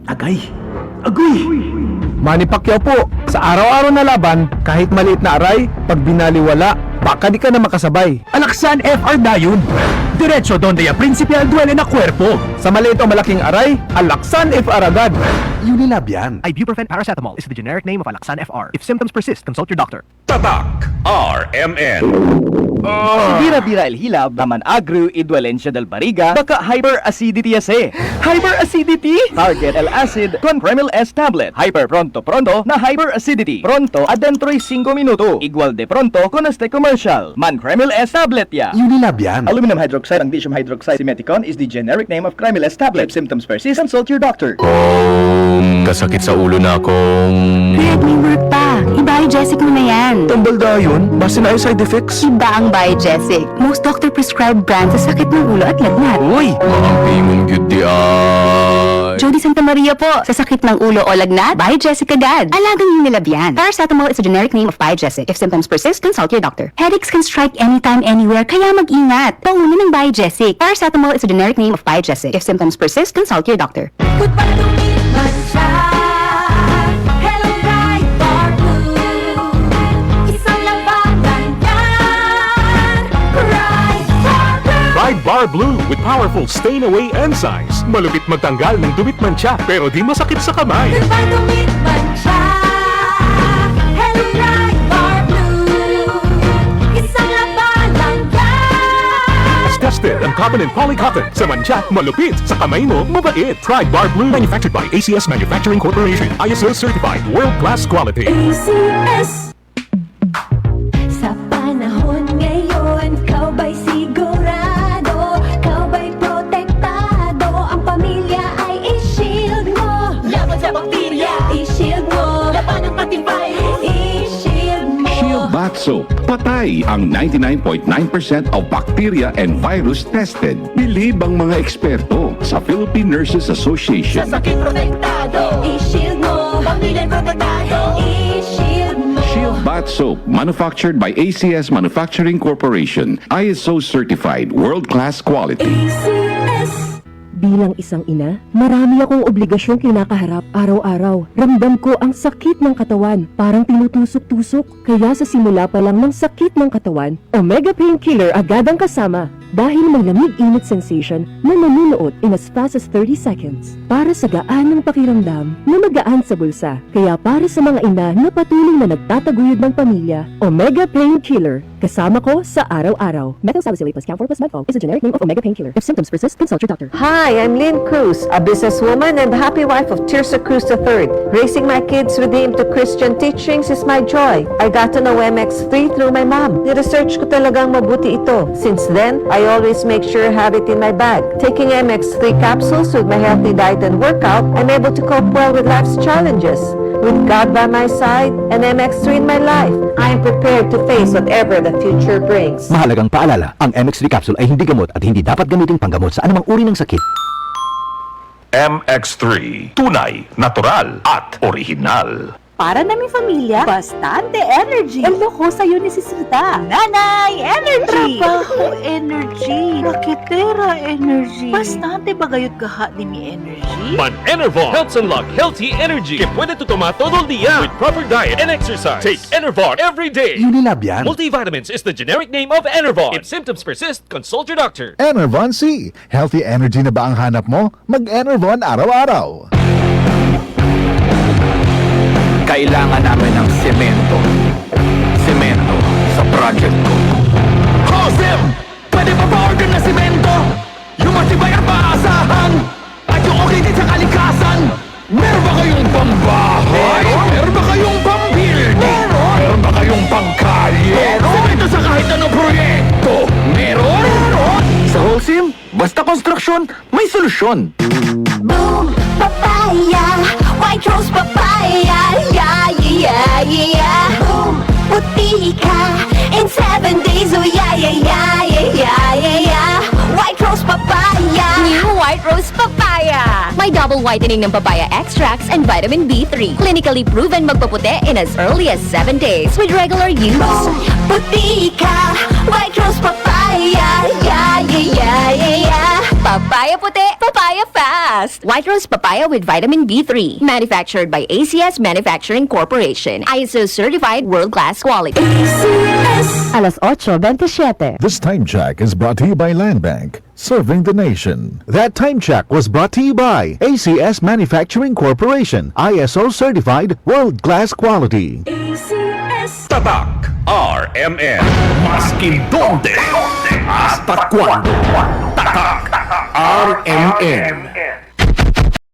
Agay! Agoy! Manny Pacquiao po, sa araw-araw na laban, kahit maliit na aray, pag binaliwala, baka di ka na makasabay. Alaksan FR na yun! Diretso donde ya principal duele na cuerpo! Sa maliit o malaking aray, Alaksan FR agad. Unilab yan. Ibuprofen paracetamol is the generic name of Alaksan FR. If symptoms persist, consult your doctor. Tatak RMN. Bira-bira el hilab, naman agro y dolencia del bariga, baka hyperacidity ase. Hyperacidity? Target el acid con Kremil S tablet. Hyper pronto na hyperacidity. Pronto adentro y 5 minuto. Igual de pronto con este commercial. Man Kremil S tablet ya. Unilab yan. Aluminum hydroxide and lithium hydroxide simeticon is the generic name of Kremil S tablet. If symptoms persist, consult your doctor. Kasakit sa ulo na akong... Red, may work pa. I-Biogesic mo na yan. Tambalda yun, basta na yung side effects. Iba ang Biogesic. Most doctor-prescribed brand sa sakit ng ulo at lagnat. Uy! Maampi mong gyud di ay. Jody Santa Maria po. Sa sakit ng ulo o lagnat, Biogesic agad. Alagang Unilab yan. Paracetamol is a generic name of Biogesic. If symptoms persist, consult your doctor. Headaches can strike anytime, anywhere, kaya mag-ingat. Pauna ng Biogesic. Paracetamol is a generic name of Biogesic. If symptoms persist, consult your doctor. Hello, Bright Bar Blue. Isang labanan yan. Bright Bar Blue. Pride Bar Blue with powerful stain-away enzymes. Malupit magtanggal ng dumit mancha pero di masakit sa kamay. Nagpagumit man siya. Hello, Bright Bar Blue. Isang labanan yan. As tested ang cotton and polycotton. Sa mancha, malupit. Sa kamay mo, mabait. Pride Bar Blue manufactured by ACS Manufacturing Corporation. ISO certified world-class quality. ACS. Sa panahon ngayon, kau ba'y sigurado? Kau ba'y protektado? Ang pamilya ay i-shield mo. Laban sa bakterya, i-shield mo. Laban ng pati virus, i-shield mo. Shield Bath Soap. Patay ang 99.9% of bacteria and virus tested. Bilib ang mga eksperto sa Philippine Nurses Association. Sa sakit protektado, i-shield mo. Pamilya protektado, i-shield mo. Shield Bath Soap, manufactured by ACS Manufacturing Corporation. ISO certified, world-class quality. ACS. Bilang isang ina, marami akong obligasyong kinakaharap araw-araw. Ramdam ko ang sakit ng katawan, parang tinutusok-tusok. Kaya sa simula pa lang ng sakit ng katawan, Omega Painkiller agad ang kasama. Dahil may lamig-init sensation na nanunuot in as fast as 30 seconds. Para sa gaan ng pakiramdam na magaan sa bulsa. Kaya para sa mga ina na patuloy na nagtataguyod ng pamilya, Omega Painkiller. Kasama ko sa araw-araw. Methoxyl plus Camphor plus Menthol is a generic name of Omega Painkiller. If symptoms persist, consult your doctor. Hi, I'm Lynn Cruz, a businesswoman and the happy wife of Tirsa Cruz III. Raising my kids with him to Christian teachings is my joy. I got to know MX3 through my mom. Ni-research ko talagang mabuti ito. Since then, I always make sure I have it in my bag. Taking MX3 capsules with my healthy diet and workout, I'm able to cope well with life's challenges. With God by my side and MX3 in my life, I am prepared to face whatever the future brings. Mahalagang paalala, ang MX3 capsule ay hindi gamot at hindi dapat gamitin panggamot sa anumang uri ng sakit. MX3. Tunay, natural at original. Para naming familia, bastante energy. El loko sa'yo necesita. Nanay energy. Trabaho energy. Raketera energy. Bastante bagayot kaha ni mi energy. Man Enervar helps unlock healthy energy que puede tu tomar todo el día with proper diet and exercise. Take Enervar every day. Unilab yan. Multivitamins is the generic name of Enervar. If symptoms persist, consult your doctor. Enervon C. Healthy energy na ba ang hanap mo? Mag-Enervon araw-araw. Kailangan namin ng semento. Semento sa project ko. Josem! Pwede pa pa-order na semento? Yung matibay at maasahan? At yung okay din sa kalikasan? Meron ba kayong pambahay? Meron ba kayong pambuilding? Meron ba kayong pangkalye? Semento sa kahit anong proyekto? Meron? Sa Holcim, basta konstruksyon, may solusyon. Boom, papaya, white rose papaya, yeah, yeah, yeah. Boom, puti ka in 7 days, oh yeah, yeah, yeah, yeah, yeah, yeah. White rose papaya, New White Rose Papaya. May double whitening ng papaya extracts and vitamin B3. Clinically proven magpaputi in as early as 7 days with regular use. boom, puti ka, white rose papaya, yeah, yeah, yeah, yeah, yeah. Papaya puti, papaya fast. White Rose Papaya with vitamin B3. Manufactured by ACS Manufacturing Corporation. ISO certified world-class quality. Alas 8:27. This time check is brought to you by Land Bank, serving the nation. That time check was brought to you by ACS Manufacturing Corporation, ISO certified world-class quality. Tatak RMN. Maskin donde hasta cuando. Tatak RMN.